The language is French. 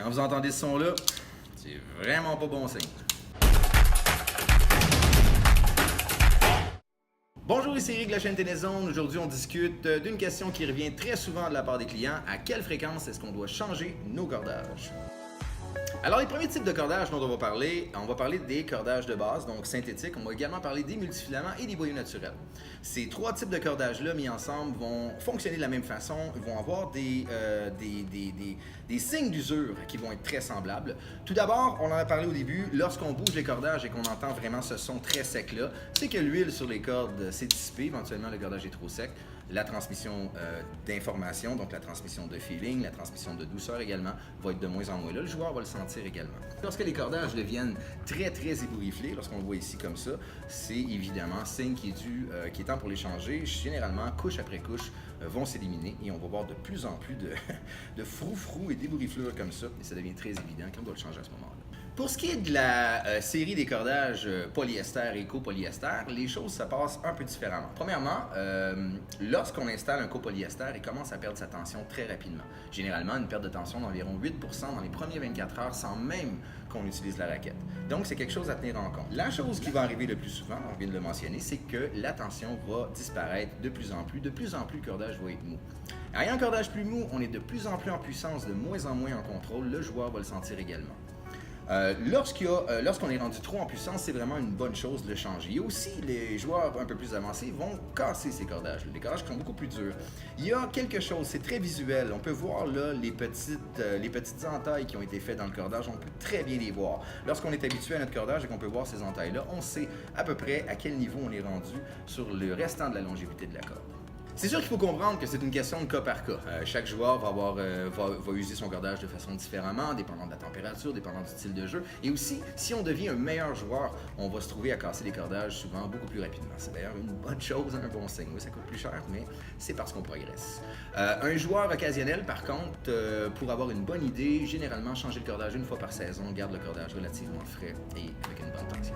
Quand vous entendez ce son-là, c'est vraiment pas bon signe. Bonjour, ici Eric de la chaîne Télézone. Aujourd'hui, on discute d'une question qui revient très souvent de la part des clients. À quelle fréquence est-ce qu'on doit changer nos cordages? Alors, les premiers types de cordages dont on va parler des cordages de base, donc synthétiques. On va également parler des multifilaments et des boyaux naturels. Ces trois types de cordages-là, mis ensemble, vont fonctionner de la même façon. Ils vont avoir des signes d'usure qui vont être très semblables. Tout d'abord, on en a parlé au début, lorsqu'on bouge les cordages et qu'on entend vraiment ce son très sec-là, c'est que l'huile sur les cordes s'est dissipée. Éventuellement, le cordage est trop sec. La transmission d'information, donc la transmission de feeling, la transmission de douceur également, va être de moins en moins là. Le joueur va le sentir également. Lorsque les cordages deviennent très ébourifflés, lorsqu'on le voit ici comme ça, c'est évidemment signe qui est temps pour les changer. Généralement, couche après couche, vont s'éliminer et on va voir de plus en plus de froufrou et d'ébourifflures comme ça. Et ça devient très évident qu'on doit le changer à ce moment-là. Pour ce qui est de la série des cordages polyester et copolyester, les choses se passent un peu différemment. Premièrement, lorsqu'on installe un copolyester, il commence à perdre sa tension très rapidement. Généralement, une perte de tension d'environ 8% dans les premiers 24 heures sans même qu'on utilise la raquette. Donc, c'est quelque chose à tenir en compte. La chose qui va arriver le plus souvent, on vient de le mentionner, c'est que la tension va disparaître de plus en plus le cordage va être mou. Ayant un cordage plus mou, on est de plus en plus en puissance, de moins en moins en contrôle, le joueur va le sentir également. Lorsqu'on est rendu trop en puissance, c'est vraiment une bonne chose de le changer. Et aussi, les joueurs un peu plus avancés vont casser ces cordages, les cordages qui sont beaucoup plus durs. Il y a quelque chose, c'est très visuel. On peut voir là les petites entailles qui ont été faites dans le cordage, on peut très bien les voir. Lorsqu'on est habitué à notre cordage et qu'on peut voir ces entailles-là, on sait à peu près à quel niveau on est rendu sur le restant de la longévité de la corde. C'est sûr qu'il faut comprendre que c'est une question de cas par cas. Chaque joueur va user son cordage de façon différemment, dépendant de la température, dépendant du style de jeu. Et aussi, si on devient un meilleur joueur, on va se trouver à casser les cordages souvent beaucoup plus rapidement. C'est d'ailleurs une bonne chose, un bon signe. Oui, ça coûte plus cher, mais c'est parce qu'on progresse. Un joueur occasionnel, par contre, pour avoir une bonne idée, généralement changer le cordage une fois par saison, garde le cordage relativement frais et avec une bonne tension.